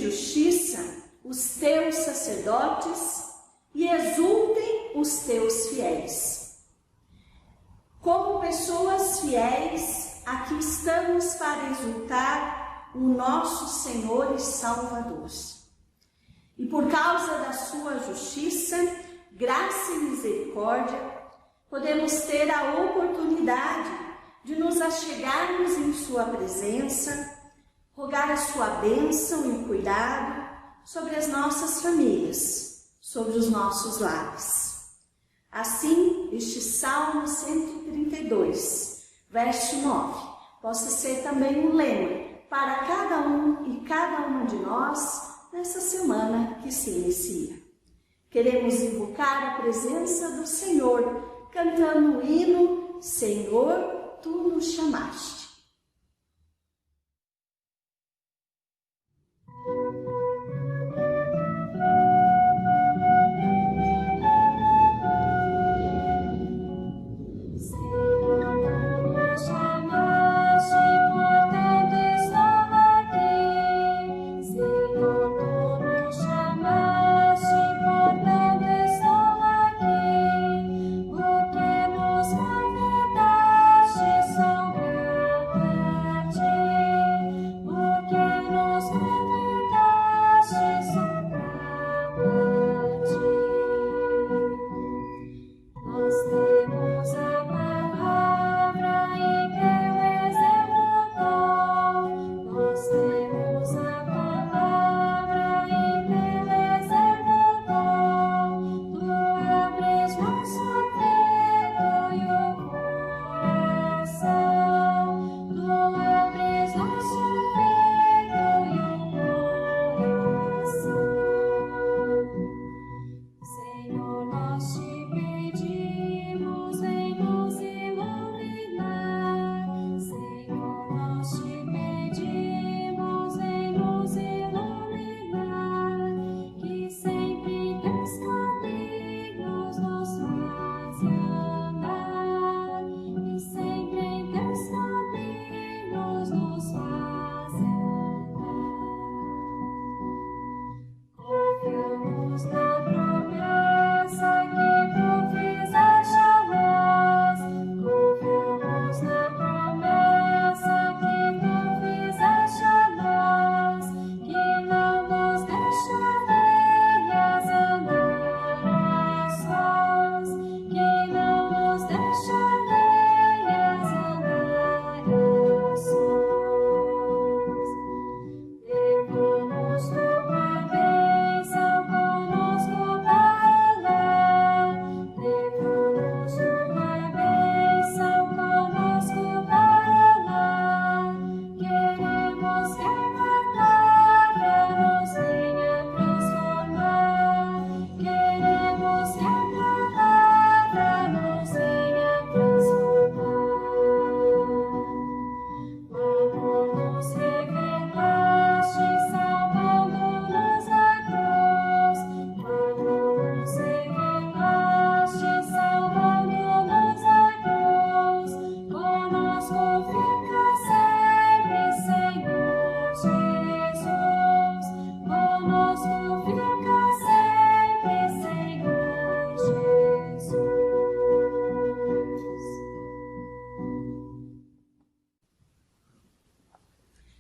justiça os teus sacerdotes e exultem os teus fiéis. Como pessoas fiéis, aqui estamos para exultar o nosso Senhor e Salvador. E por causa da sua justiça, graça e misericórdia, podemos ter a oportunidade de nos achegarmos em sua presença, rogar a sua bênção e cuidado sobre as nossas famílias, sobre os nossos lares. Assim, este Salmo 132, verso 9, possa ser também um lema para cada um e cada uma de nós nessa semana que se inicia. Queremos invocar a presença do Senhor, cantando o hino, Senhor, tu nos chamaste.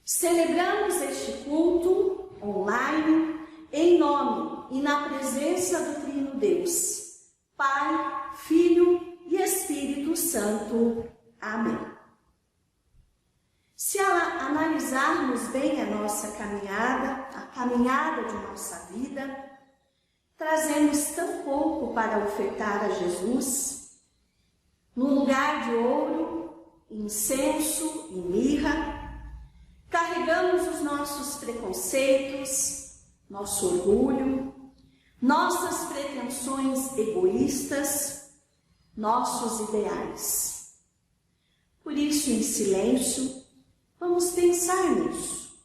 Celebramos este culto online em nome e na presença do Trino Deus, Pai, Filho e Espírito Santo. Amém. Se analisarmos bem a nossa caminhada, a caminhada de nossa vida, trazemos tão pouco para ofertar a Jesus, no lugar de ouro, incenso e mirra, carregamos os nossos preconceitos, nosso orgulho, nossas pretensões egoístas, nossos ideais. Por isso, em silêncio, vamos pensar nisso,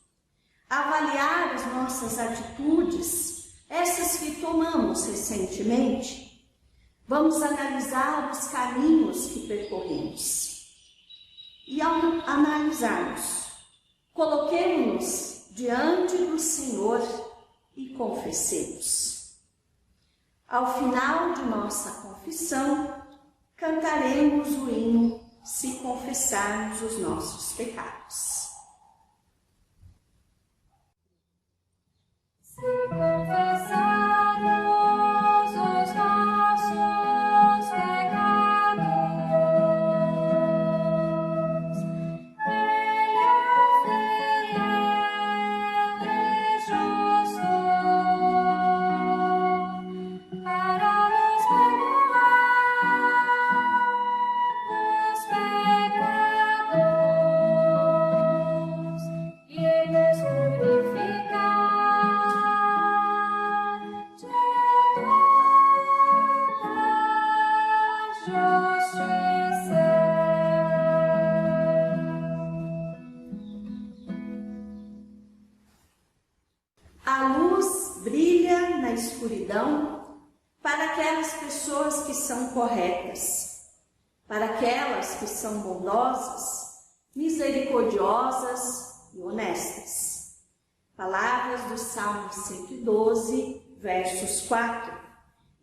avaliar as nossas atitudes, essas que tomamos recentemente. Vamos analisar os caminhos que percorremos. E ao analisarmos, coloquemo-nos diante do Senhor e confessemos. Ao final de nossa confissão, cantaremos o hino Se Confessarmos os Nossos Pecados. Se confessarmos os nossos pecados, Ele é fiel e justo para nos perdoar os pecados e nos purificar de toda justiça. A luz brilha na escuridão para aquelas pessoas que são corretas, para aquelas que são bondosas, misericordiosas e honestas. Palavras do Salmo 112, versos 4.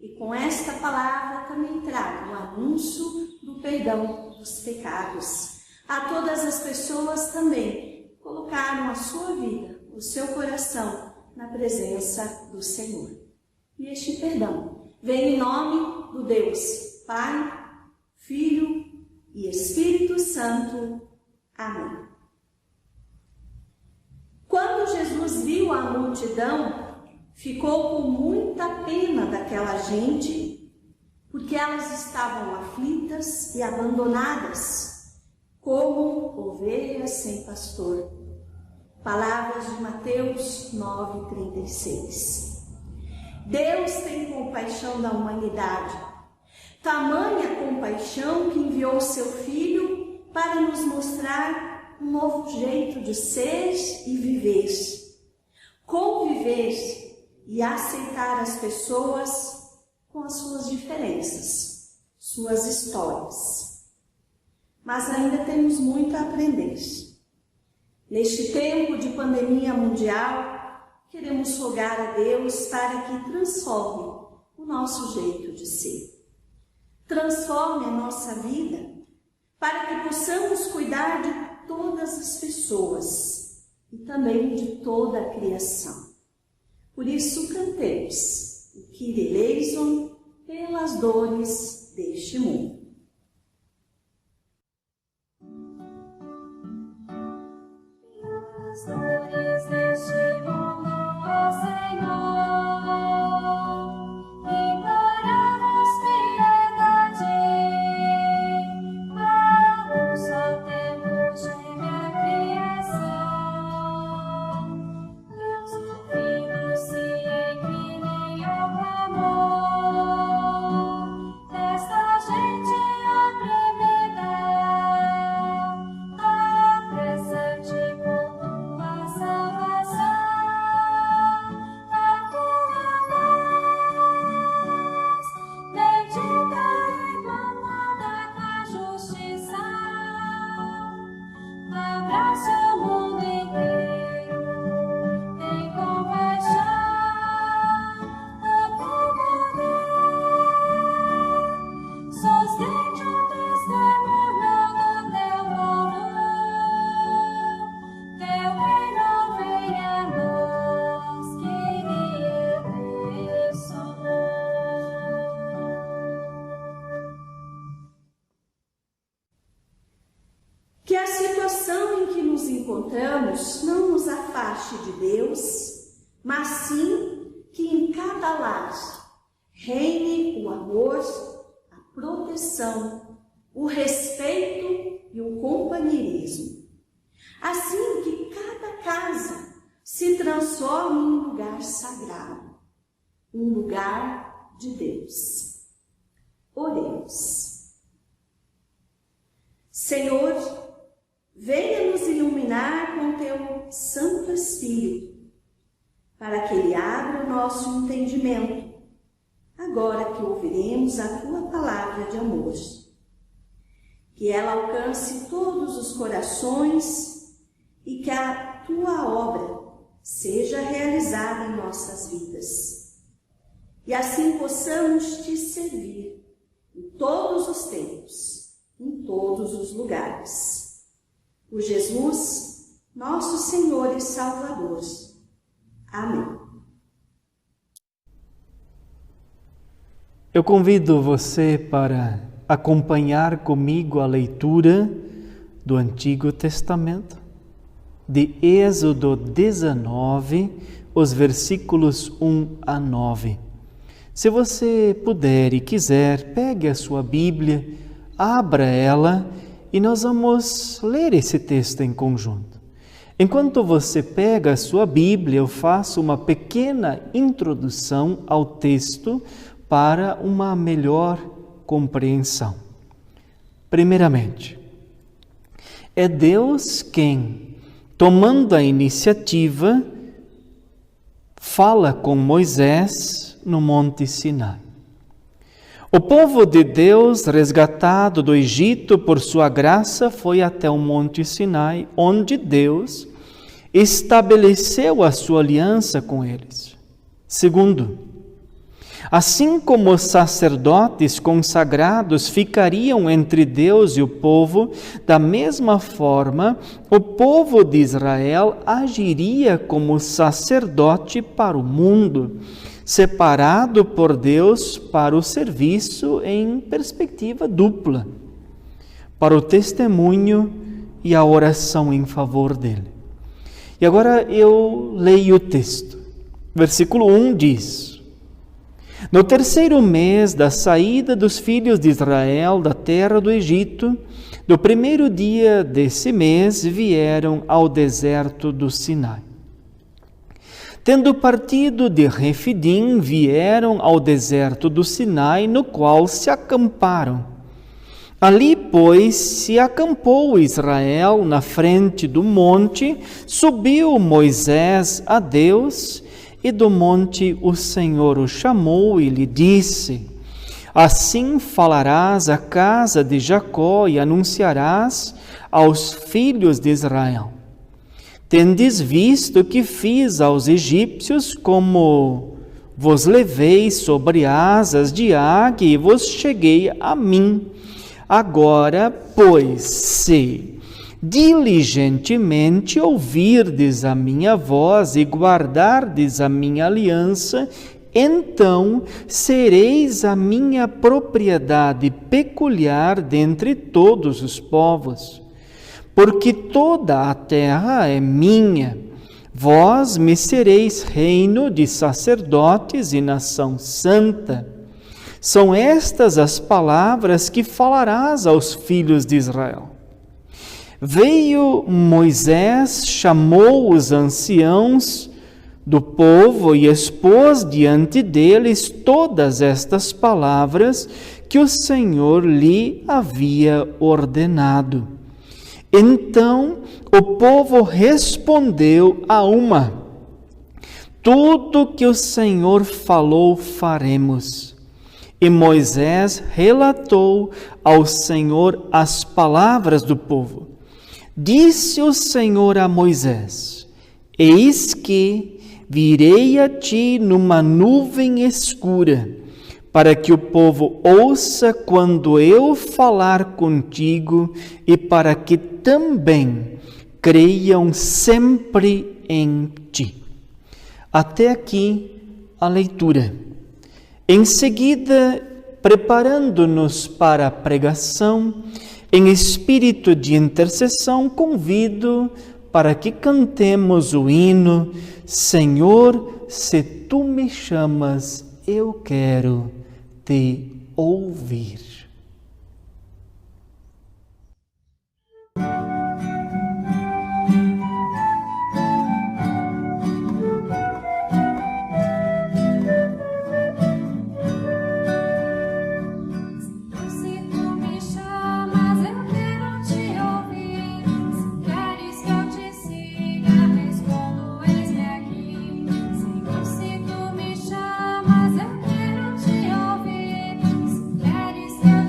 E com esta palavra também trago o anúncio do perdão dos pecados. A todas as pessoas também colocaram a sua vida, o seu coração, na presença do Senhor. E este perdão vem em nome do Deus Pai, Filho e Espírito Santo. Amém. Quando Jesus viu a multidão, ficou com muita pena daquela gente, porque elas estavam aflitas e abandonadas, como ovelhas sem pastor. Palavras de Mateus 9,36. Deus tem compaixão da humanidade, tamanha compaixão que enviou seu Filho para nos mostrar um novo jeito de ser e viver, conviver e aceitar as pessoas com as suas diferenças, suas histórias. Mas ainda temos muito a aprender. Neste tempo de pandemia mundial, queremos rogar a Deus para que transforme o nosso jeito de ser. Transforme a nossa vida para que possamos cuidar de todas as pessoas e também de toda a criação. Por isso cantemos o Kyrie eleison pelas dores deste mundo. As dores deste mundo, ó Senhor, imploramos piedade. Para um só tempo geme a criação. Teus ouvidos se inclinem ao clamor desta gente oprimida. Apressa-te com tua salvação, a tua voz, bendita e mamada com a justiça, abraça o mundo inteiro, tem compaixão do povo Deus, sustente o testemunho do teu povo. Teu reino venha a nós, Kyrie eleison. Que a situação em que nos encontramos não nos afaste de Deus, mas sim que em cada lar reine o amor, a proteção, o respeito e o companheirismo. Assim que cada casa se transforme em um lugar sagrado, um lugar de Deus. Oremos. Senhor, venha nos iluminar com teu Santo Espírito, para que ele abra o nosso entendimento, agora que ouviremos a tua palavra de amor. Que ela alcance todos os corações e que a tua obra seja realizada em nossas vidas. E assim possamos te servir em todos os tempos, em todos os lugares. Por Jesus, nosso Senhor e Salvador. Amém. Eu convido você para acompanhar comigo a leitura do Antigo Testamento, de Êxodo 19, os versículos 1 a 9. Se você puder e quiser, pegue a sua Bíblia, abra ela e nós vamos ler esse texto em conjunto. Enquanto você pega a sua Bíblia, eu faço uma pequena introdução ao texto para uma melhor compreensão. Primeiramente, é Deus quem, tomando a iniciativa, fala com Moisés no Monte Sinai. O povo de Deus, resgatado do Egito por sua graça, foi até o Monte Sinai, onde Deus estabeleceu a sua aliança com eles. Segundo, assim como os sacerdotes consagrados ficariam entre Deus e o povo, da mesma forma, o povo de Israel agiria como sacerdote para o mundo, separado por Deus para o serviço em perspectiva dupla, para o testemunho e a oração em favor dele. E agora eu leio o texto. Versículo 1 diz: No terceiro mês da saída dos filhos de Israel da terra do Egito, no primeiro dia desse mês vieram ao deserto do Sinai. Tendo partido de Refidim, vieram ao deserto do Sinai, no qual se acamparam. Ali, pois, se acampou Israel na frente do monte, subiu Moisés a Deus, e do monte o Senhor o chamou e lhe disse: Assim falarás à casa de Jacó e anunciarás aos filhos de Israel: Tendes visto que fiz aos egípcios, como vos levei sobre asas de águia e vos cheguei a mim. Agora, pois, se diligentemente ouvirdes a minha voz e guardardes a minha aliança, então sereis a minha propriedade peculiar dentre todos os povos. Porque toda a terra é minha, vós me sereis reino de sacerdotes e nação santa. São estas as palavras que falarás aos filhos de Israel. Veio Moisés, chamou os anciãos do povo e expôs diante deles todas estas palavras que o Senhor lhe havia ordenado. Então o povo respondeu a uma: Tudo que o Senhor falou faremos. E Moisés relatou ao Senhor as palavras do povo. Disse o Senhor a Moisés: Eis que virei a ti numa nuvem escura, para que o povo ouça quando eu falar contigo e para que também creiam sempre em ti. Até aqui a leitura. Em seguida, preparando-nos para a pregação, em espírito de intercessão, convido para que cantemos o hino: Senhor, se tu me chamas, eu quero te ouvir. Mas eu quero te ouvir. Se queres que eu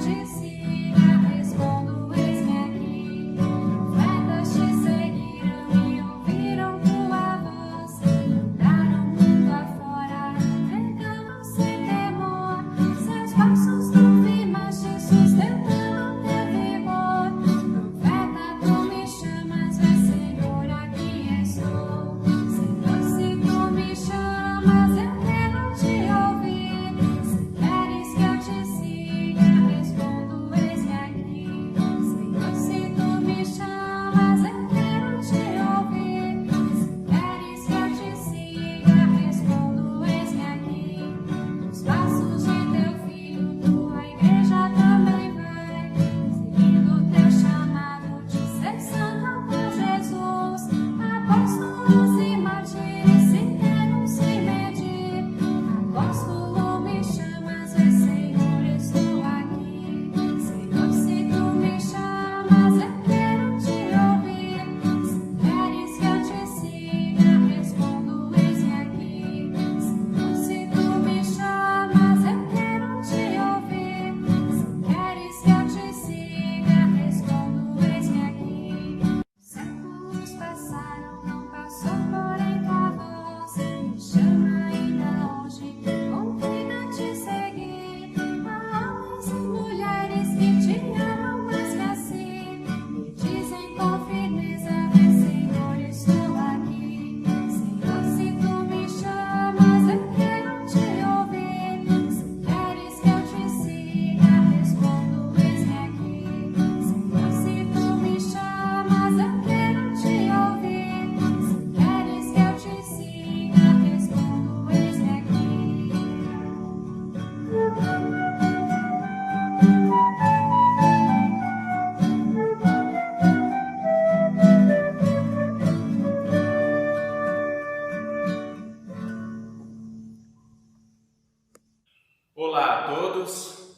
Olá a todos!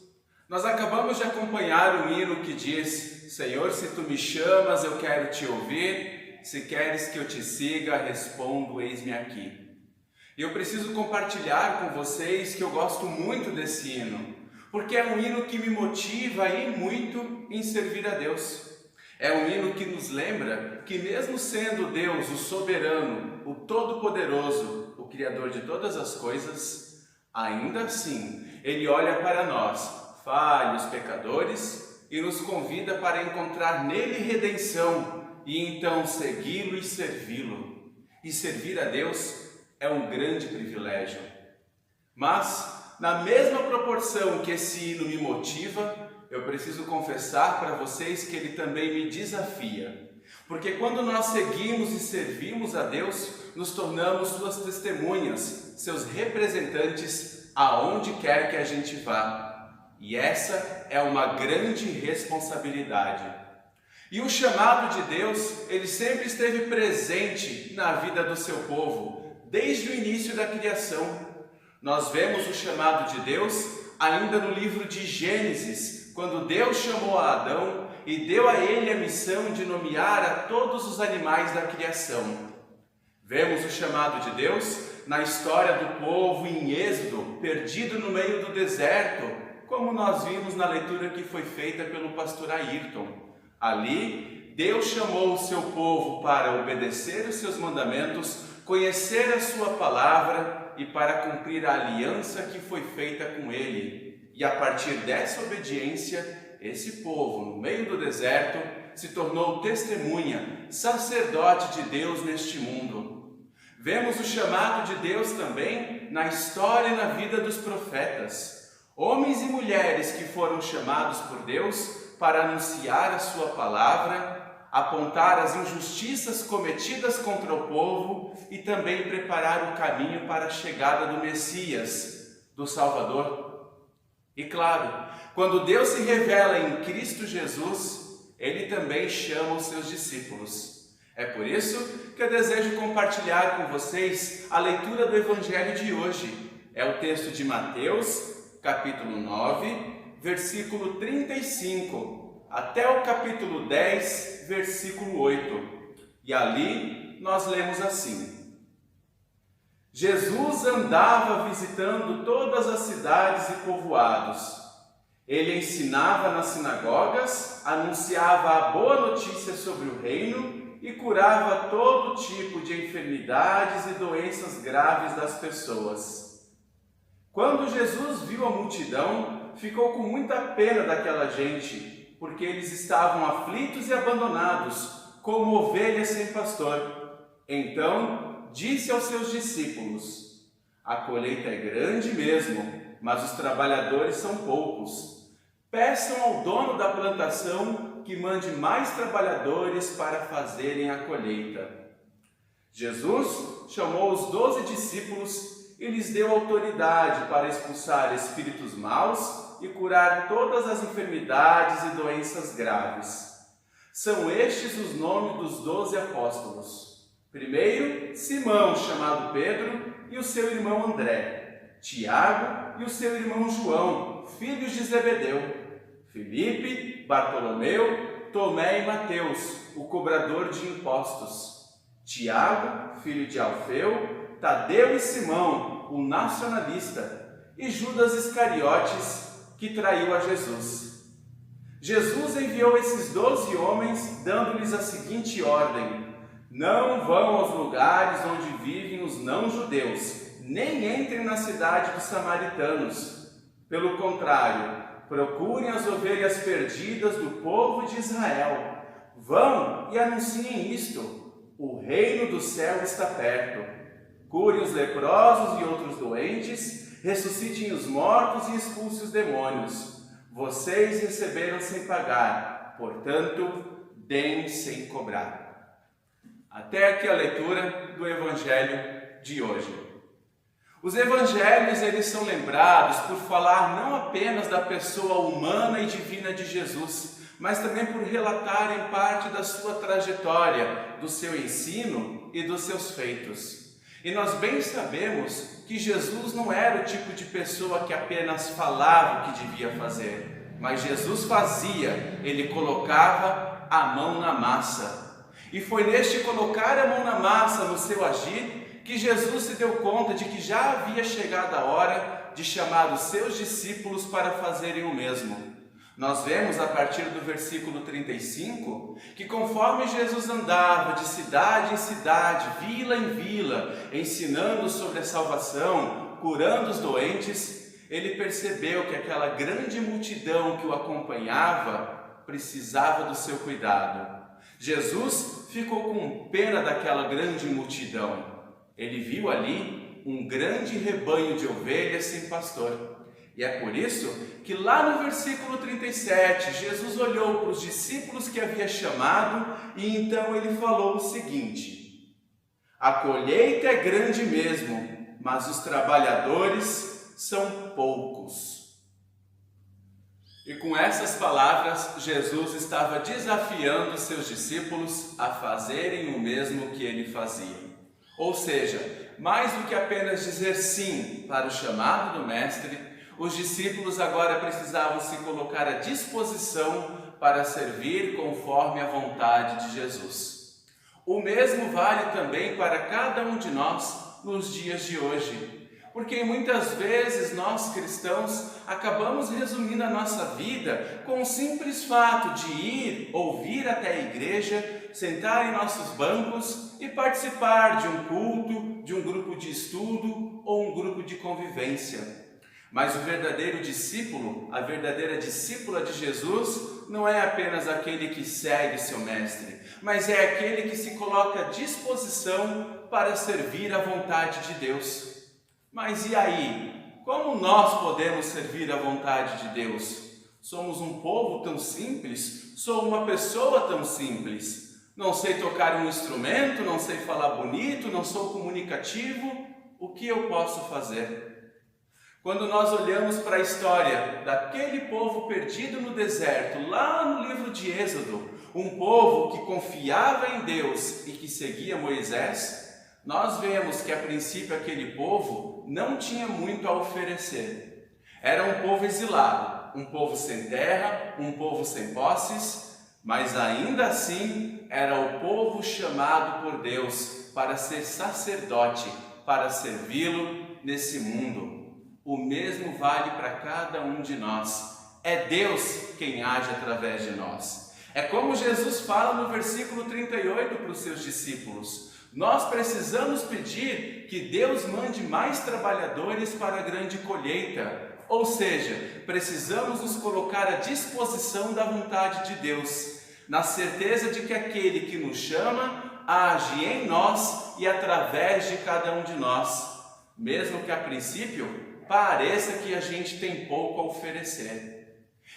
Nós acabamos de acompanhar o hino que diz: Senhor, se tu me chamas, eu quero te ouvir, se queres que eu te siga, respondo, eis-me aqui. E eu preciso compartilhar com vocês que eu gosto muito desse hino, porque é um hino que me motiva e muito em servir a Deus. É um hino que nos lembra que mesmo sendo Deus o soberano, o todo-poderoso, o Criador de todas as coisas, ainda assim Ele olha para nós, falhos, pecadores, e nos convida para encontrar nele redenção e então segui-lo e servi-lo. E servir a Deus é um grande privilégio. Mas, na mesma proporção que esse hino me motiva, eu preciso confessar para vocês que ele também me desafia. Porque quando nós seguimos e servimos a Deus, nos tornamos suas testemunhas, seus representantes aonde quer que a gente vá. E essa é uma grande responsabilidade. E o chamado de Deus, ele sempre esteve presente na vida do seu povo, desde o início da criação. Nós vemos o chamado de Deus ainda no livro de Gênesis, quando Deus chamou a Adão e deu a ele a missão de nomear a todos os animais da criação. Vemos o chamado de Deus na história do povo em Êxodo, perdido no meio do deserto, como nós vimos na leitura que foi feita pelo pastor Ayrton. Ali, Deus chamou o seu povo para obedecer os seus mandamentos, conhecer a sua palavra e para cumprir a aliança que foi feita com ele. E a partir dessa obediência, esse povo, no meio do deserto, se tornou testemunha, sacerdote de Deus neste mundo. Vemos o chamado de Deus também na história e na vida dos profetas. Homens e mulheres que foram chamados por Deus para anunciar a sua palavra, apontar as injustiças cometidas contra o povo e também preparar o caminho para a chegada do Messias, do Salvador. E claro, quando Deus se revela em Cristo Jesus, Ele também chama os seus discípulos. É por isso que eu desejo compartilhar com vocês a leitura do Evangelho de hoje. É o texto de Mateus, capítulo 9, versículo 35, até o capítulo 10, versículo 8. E ali nós lemos assim: Jesus andava visitando todas as cidades e povoados. Ele ensinava nas sinagogas, anunciava a boa notícia sobre o reino e curava todo tipo de enfermidades e doenças graves das pessoas. Quando Jesus viu a multidão, ficou com muita pena daquela gente, porque eles estavam aflitos e abandonados, como ovelhas sem pastor. Então, disse aos seus discípulos: A colheita é grande mesmo, mas os trabalhadores são poucos. Peçam ao dono da plantação que mande mais trabalhadores para fazerem a colheita. Jesus chamou os 12 discípulos e lhes deu autoridade para expulsar espíritos maus e curar todas as enfermidades e doenças graves. São estes os nomes dos 12 apóstolos. Primeiro, Simão, chamado Pedro, e o seu irmão André. Tiago e o seu irmão João, filhos de Zebedeu. Filipe, Bartolomeu, Tomé e Mateus, o cobrador de impostos. Tiago, filho de Alfeu, Tadeu e Simão, o nacionalista. E Judas Iscariotes, que traiu a Jesus. Jesus enviou esses 12 homens, dando-lhes a seguinte ordem: não vão aos lugares onde vivem os não-judeus, nem entrem na cidade dos samaritanos. Pelo contrário, procurem as ovelhas perdidas do povo de Israel. Vão e anunciem isto: o reino do céu está perto. Curem os leprosos e outros doentes, ressuscitem os mortos e expulsem os demônios. Vocês receberam sem pagar, portanto, deem sem cobrar. Até aqui a leitura do Evangelho de hoje. Os Evangelhos, eles são lembrados por falar não apenas da pessoa humana e divina de Jesus, mas também por relatarem parte da sua trajetória, do seu ensino e dos seus feitos. E nós bem sabemos que Jesus não era o tipo de pessoa que apenas falava o que devia fazer, mas Jesus fazia, ele colocava a mão na massa. E foi neste colocar a mão na massa no seu agir que Jesus se deu conta de que já havia chegado a hora de chamar os seus discípulos para fazerem o mesmo. Nós vemos a partir do versículo 35 que conforme Jesus andava de cidade em cidade, vila em vila, ensinando sobre a salvação, curando os doentes, ele percebeu que aquela grande multidão que o acompanhava precisava do seu cuidado. Jesus ficou com pena daquela grande multidão. Ele viu ali um grande rebanho de ovelhas sem pastor. E é por isso que lá no versículo 37, Jesus olhou para os discípulos que havia chamado e então ele falou o seguinte: a colheita é grande mesmo, mas os trabalhadores são poucos. E com essas palavras, Jesus estava desafiando seus discípulos a fazerem o mesmo que ele fazia. Ou seja, mais do que apenas dizer sim para o chamado do Mestre, os discípulos agora precisavam se colocar à disposição para servir conforme a vontade de Jesus. O mesmo vale também para cada um de nós nos dias de hoje, porque muitas vezes nós cristãos acabamos resumindo a nossa vida com o simples fato de ir ou vir até a igreja, sentar em nossos bancos e participar de um culto, de um grupo de estudo ou um grupo de convivência. Mas o verdadeiro discípulo, a verdadeira discípula de Jesus, não é apenas aquele que segue seu mestre, mas é aquele que se coloca à disposição para servir à vontade de Deus. Mas e aí? Como nós podemos servir à vontade de Deus? Somos um povo tão simples? Sou uma pessoa tão simples? Não sei tocar um instrumento, não sei falar bonito, não sou comunicativo? O que eu posso fazer? Quando nós olhamos para a história daquele povo perdido no deserto, lá no livro de Êxodo, um povo que confiava em Deus e que seguia Moisés, nós vemos que a princípio aquele povo não tinha muito a oferecer. Era um povo exilado, um povo sem terra, um povo sem posses, mas ainda assim era o povo chamado por Deus para ser sacerdote, para servi-lo nesse mundo. O mesmo vale para cada um de nós. É Deus quem age através de nós. É como Jesus fala no versículo 38 para os seus discípulos. Nós precisamos pedir que Deus mande mais trabalhadores para a grande colheita. Ou seja, precisamos nos colocar à disposição da vontade de Deus, na certeza de que aquele que nos chama age em nós e através de cada um de nós. mesmo que a princípio pareça que a gente tem pouco a oferecer.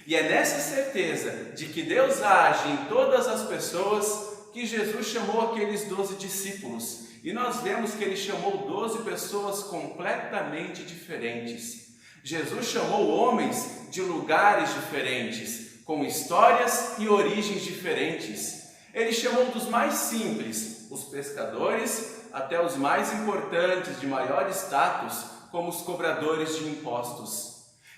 E é nessa certeza de que Deus age em todas as pessoas que Jesus chamou aqueles 12 discípulos. E nós vemos que ele chamou 12 pessoas completamente diferentes. Jesus chamou homens de lugares diferentes, com histórias e origens diferentes. Ele chamou dos mais simples, os pescadores, até os mais importantes, de maior status, como os cobradores de impostos.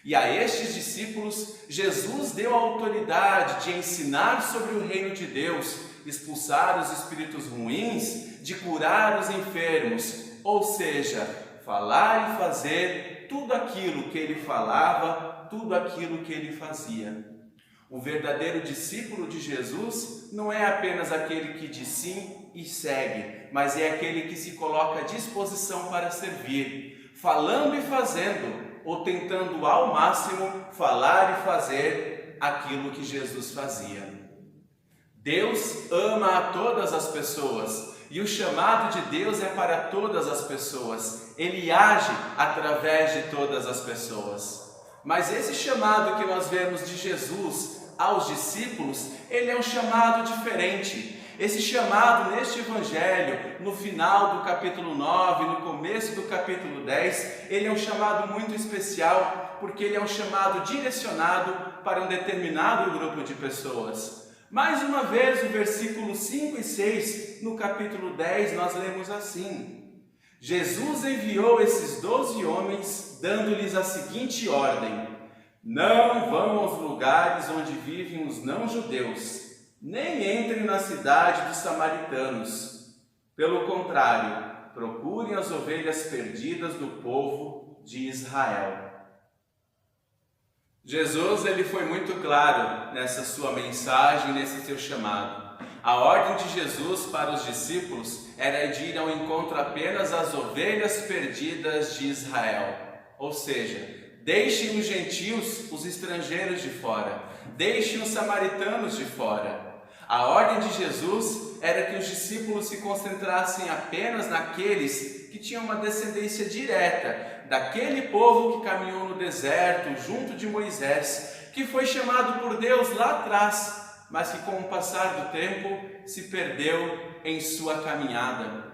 E a estes discípulos, Jesus deu a autoridade de ensinar sobre o reino de Deus, expulsar os espíritos ruins, de curar os enfermos, ou seja, falar e fazer tudo aquilo que ele falava, tudo aquilo que ele fazia. O verdadeiro discípulo de Jesus não é apenas aquele que diz sim e segue, mas é aquele que se coloca à disposição para servir, falando e fazendo, ou tentando ao máximo falar e fazer aquilo que Jesus fazia. Deus ama a todas as pessoas e o chamado de Deus é para todas as pessoas. Ele age através de todas as pessoas. Mas esse chamado que nós vemos de Jesus aos discípulos, ele é um chamado diferente. Esse chamado neste Evangelho, no final do capítulo 9, no começo do capítulo 10, ele é um chamado muito especial, porque ele é um chamado direcionado para um determinado grupo de pessoas. Mais uma vez, o versículo 5 e 6, no capítulo 10, nós lemos assim: Jesus enviou esses 12 homens, dando-lhes a seguinte ordem: não vão aos lugares onde vivem os não-judeus, nem entrem na cidade dos samaritanos. Pelo contrário, procurem as ovelhas perdidas do povo de Israel. Jesus, ele foi muito claro nessa sua mensagem, nesse seu chamado. A ordem de Jesus para os discípulos era de ir ao encontro apenas às ovelhas perdidas de Israel. Ou seja, deixem os gentios, os estrangeiros de fora. Deixem os samaritanos de fora. A ordem de Jesus era que os discípulos se concentrassem apenas naqueles que tinham uma descendência direta daquele povo que caminhou no deserto junto de Moisés, que foi chamado por Deus lá atrás, mas que com o passar do tempo se perdeu em sua caminhada.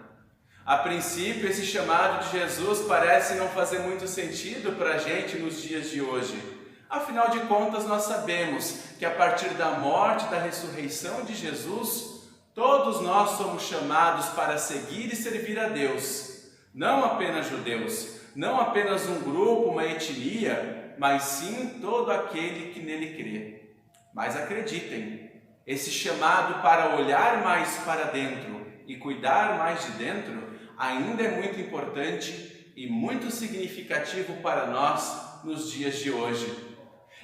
A princípio, esse chamado de Jesus parece não fazer muito sentido para a gente nos dias de hoje. Afinal de contas, nós sabemos que a partir da morte e da ressurreição de Jesus, todos nós somos chamados para seguir e servir a Deus. Não apenas judeus, não apenas um grupo, uma etnia, mas sim todo aquele que nele crê. Mas acreditem, esse chamado para olhar mais para dentro e cuidar mais de dentro ainda é muito importante e muito significativo para nós nos dias de hoje.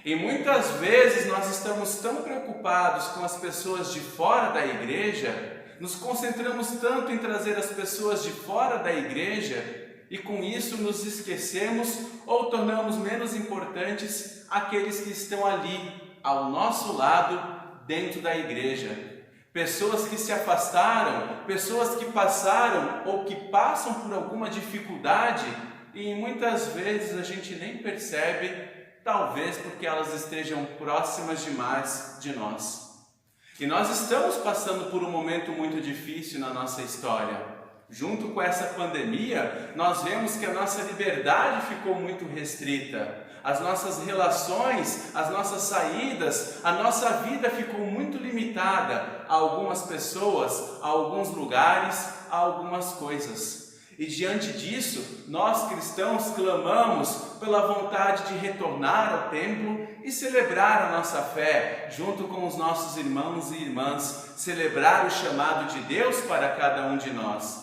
E muitas vezes nós estamos tão preocupados com as pessoas de fora da igreja, nos concentramos tanto em trazer as pessoas de fora da igreja, e com isso nos esquecemos ou tornamos menos importantes aqueles que estão ali, ao nosso lado, dentro da igreja. Pessoas que se afastaram, pessoas que passaram ou que passam por alguma dificuldade e muitas vezes a gente nem percebe, talvez porque elas estejam próximas demais de nós. E nós estamos passando por um momento muito difícil na nossa história. Junto com essa pandemia, nós vemos que a nossa liberdade ficou muito restrita. As nossas relações, as nossas saídas, a nossa vida ficou muito limitada a algumas pessoas, a alguns lugares, a algumas coisas. E diante disso, nós cristãos clamamos pela vontade de retornar ao templo e celebrar a nossa fé junto com os nossos irmãos e irmãs, celebrar o chamado de Deus para cada um de nós.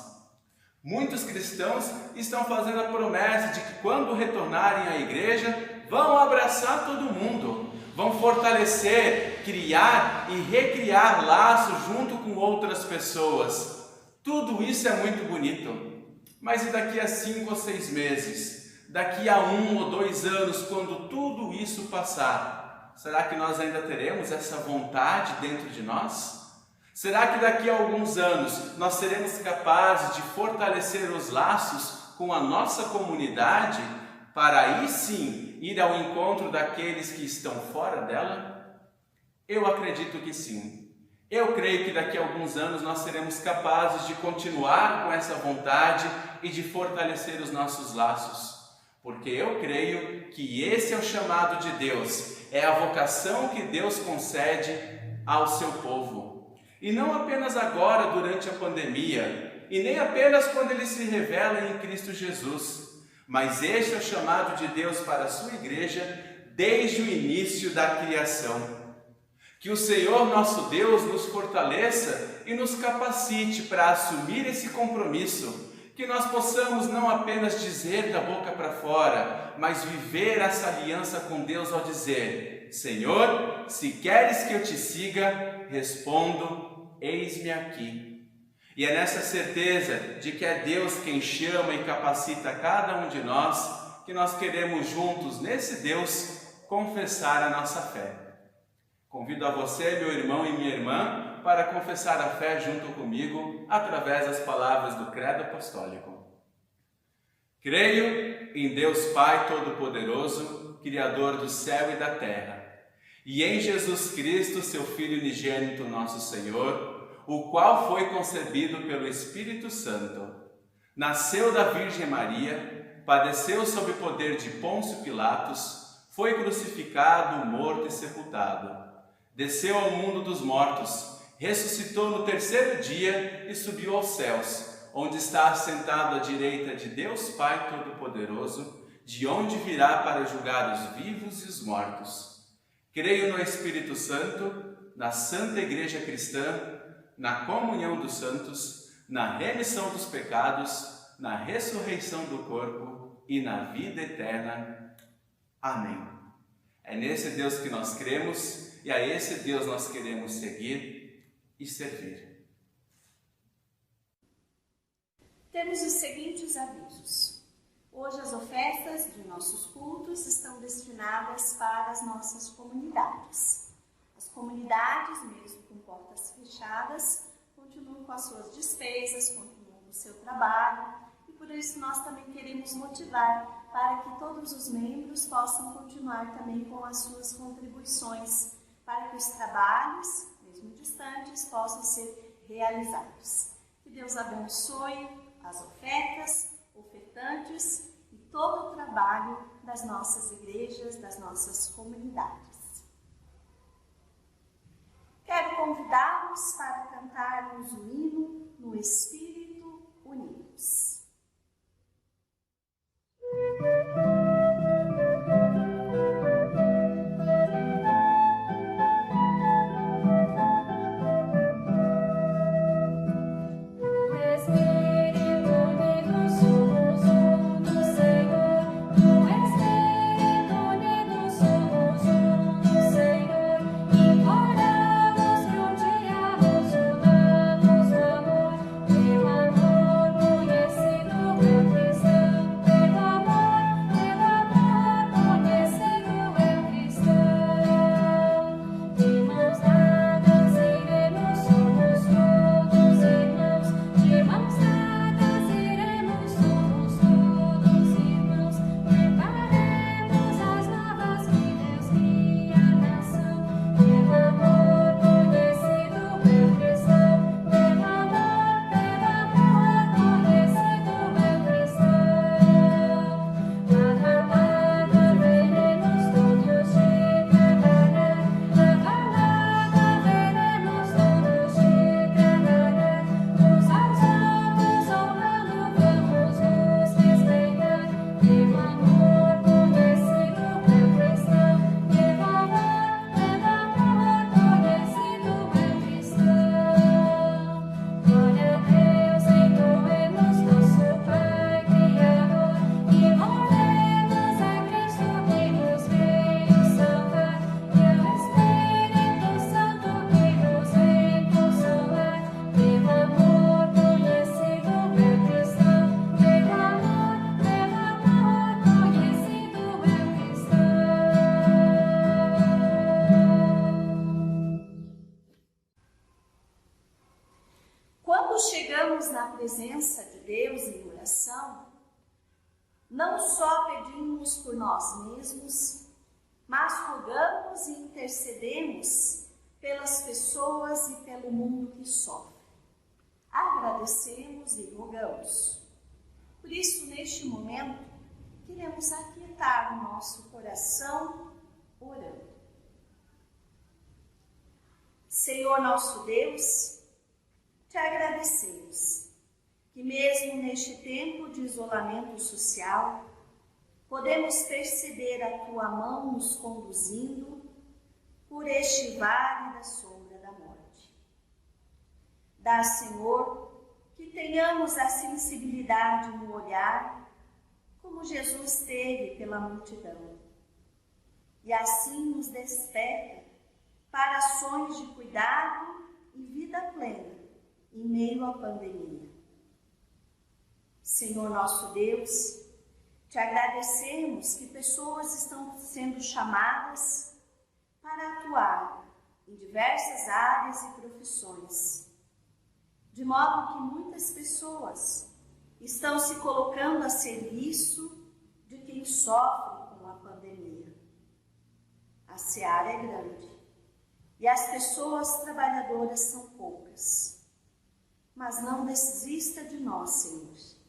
Muitos cristãos estão fazendo a promessa de que quando retornarem à igreja, vão abraçar todo mundo, vão fortalecer, criar e recriar laços junto com outras pessoas. Tudo isso é muito bonito. Mas e daqui a 5 ou 6 meses? Daqui a 1 ou 2 anos, quando tudo isso passar, será que nós ainda teremos essa vontade dentro de nós? Será que daqui a alguns anos nós seremos capazes de fortalecer os laços com a nossa comunidade para aí sim ir ao encontro daqueles que estão fora dela? Eu acredito que sim. Eu creio que daqui a alguns anos nós seremos capazes de continuar com essa vontade e de fortalecer os nossos laços, porque eu creio que esse é o chamado de Deus, é a vocação que Deus concede ao seu povo. E não apenas agora durante a pandemia, e nem apenas quando ele se revela em Cristo Jesus, mas este é o chamado de Deus para a sua igreja desde o início da criação. Que o Senhor nosso Deus nos fortaleça e nos capacite para assumir esse compromisso, que nós possamos não apenas dizer da boca para fora, mas viver essa aliança com Deus ao dizer: Senhor, se queres que eu te siga, respondo, eis-me aqui. E é nessa certeza de que é Deus quem chama e capacita cada um de nós, que nós queremos juntos, nesse Deus, confessar a nossa fé. Convido a você, meu irmão e minha irmã, para confessar a fé junto comigo, através das palavras do Credo Apostólico. Creio em Deus Pai Todo-Poderoso, Criador do céu e da terra, e em Jesus Cristo, seu Filho unigênito, nosso Senhor, o qual foi concebido pelo Espírito Santo, nasceu da Virgem Maria, padeceu sob o poder de Pôncio Pilatos, foi crucificado, morto e sepultado. Desceu ao mundo dos mortos, ressuscitou no terceiro dia e subiu aos céus, onde está assentado à direita de Deus Pai Todo-Poderoso, de onde virá para julgar os vivos e os mortos. Creio no Espírito Santo, na Santa Igreja Cristã, na comunhão dos santos, na remissão dos pecados, na ressurreição do corpo e na vida eterna. Amém. É nesse Deus que nós cremos, e a esse Deus nós queremos seguir e servir. Temos os seguintes avisos. Hoje as ofertas de nossos cultos estão destinadas para as nossas comunidades. As comunidades, mesmo com portas fechadas, continuam com as suas despesas, continuam com o seu trabalho, e por isso nós também queremos motivar para que todos os membros possam continuar também com as suas contribuições, para que os trabalhos, mesmo distantes, possam ser realizados. Que Deus abençoe as ofertas, ofertantes e todo o trabalho das nossas igrejas, das nossas comunidades. Quero convidá-los para cantarmos o hino No Espírito Unidos. Oramos que um dia nos unamos no amor. não só pedimos por nós mesmos, mas rogamos e intercedemos pelas pessoas e pelo mundo que sofre. Agradecemos e rogamos. Por isso, neste momento, queremos aquietar o nosso coração orando. Senhor nosso Deus, te agradecemos que mesmo neste tempo de isolamento social, podemos perceber a tua mão nos conduzindo por este vale da sombra da morte. Dá, Senhor, que tenhamos a sensibilidade no olhar, como Jesus teve pela multidão, e assim nos desperta para ações de cuidado e vida plena em meio à pandemia. Senhor nosso Deus, te agradecemos que pessoas estão sendo chamadas para atuar em diversas áreas e profissões, de modo que muitas pessoas estão se colocando a serviço de quem sofre com a pandemia. A seara é grande e as pessoas trabalhadoras são poucas, mas não desista de nós, Senhor.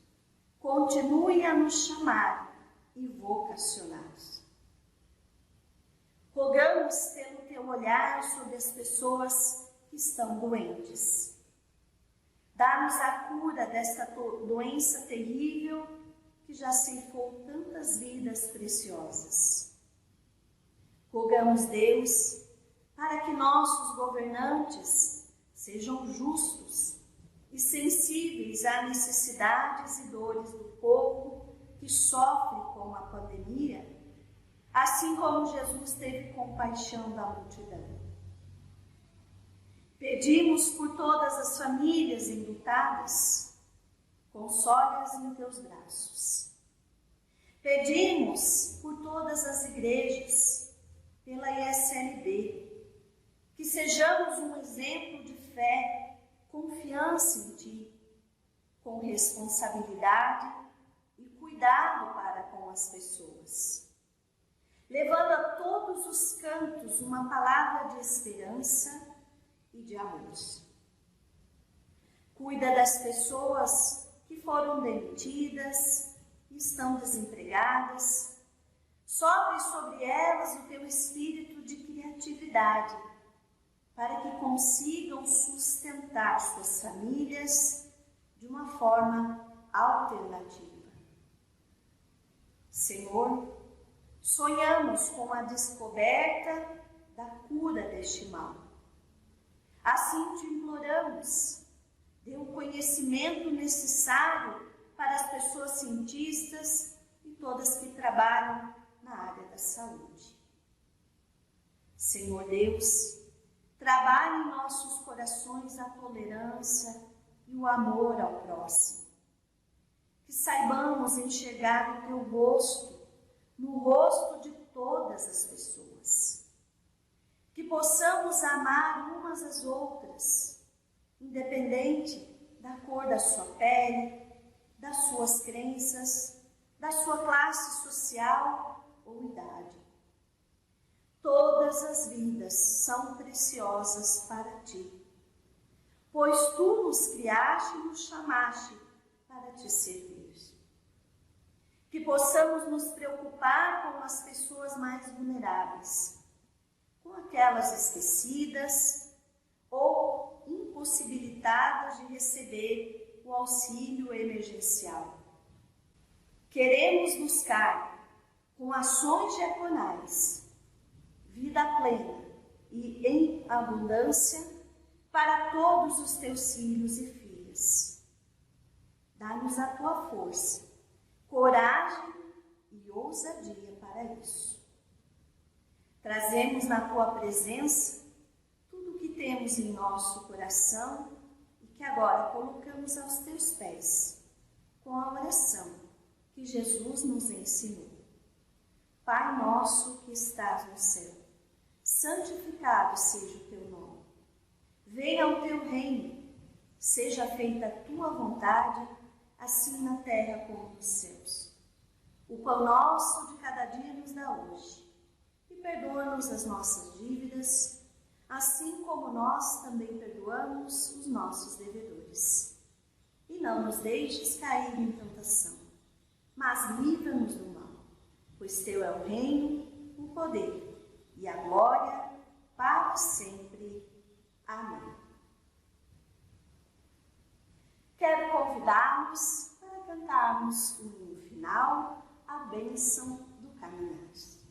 Continue a nos chamar e vocacionar. Rogamos pelo teu olhar sobre as pessoas que estão doentes. Dá-nos a cura desta doença terrível que já ceifou tantas vidas preciosas. Rogamos, Deus, para que nossos governantes sejam justos e sensíveis às necessidades e dores do povo que sofre com a pandemia, assim como Jesus teve compaixão da multidão. Pedimos por todas as famílias enlutadas, console-as em teus braços. Pedimos por todas as igrejas, pela ISLB, que sejamos um exemplo de fé, confiança em ti, com responsabilidade e cuidado para com as pessoas, levando a todos os cantos uma palavra de esperança e de amor. Cuida das pessoas que foram demitidas e estão desempregadas. Sopre sobre elas o teu espírito de criatividade, para que consigam sustentar suas famílias de uma forma alternativa. Senhor, sonhamos com a descoberta da cura deste mal. Assim te imploramos, dê o conhecimento necessário para as pessoas cientistas e todas que trabalham na área da saúde. Senhor Deus, trabalhe em nossos corações a tolerância e o amor ao próximo. Que saibamos enxergar o teu rosto no rosto de todas as pessoas. Que possamos amar umas às outras, independente da cor da sua pele, das suas crenças, da sua classe social ou idade. Todas as vidas são preciosas para ti, pois tu nos criaste e nos chamaste para te servir. Que possamos nos preocupar com as pessoas mais vulneráveis, com aquelas esquecidas ou impossibilitadas de receber o auxílio emergencial. Queremos buscar, com ações diaconais, vida plena e em abundância para todos os teus filhos e filhas. Dá-nos a tua força, coragem e ousadia para isso. Trazemos na tua presença tudo o que temos em nosso coração e que agora colocamos aos teus pés, com a oração que Jesus nos ensinou. Pai nosso que estás no céu, santificado seja o teu nome. Venha o teu reino, seja feita a tua vontade, assim na terra como nos céus. pão nosso de cada dia nos dá hoje. E perdoa-nos as nossas dívidas, assim como nós também perdoamos os nossos devedores. E não nos deixes cair em tentação, mas livra-nos do mal, pois teu é o reino, o poder e a glória para sempre. Amém. Quero convidar-nos para cantarmos o hino final, a bênção do caminhar.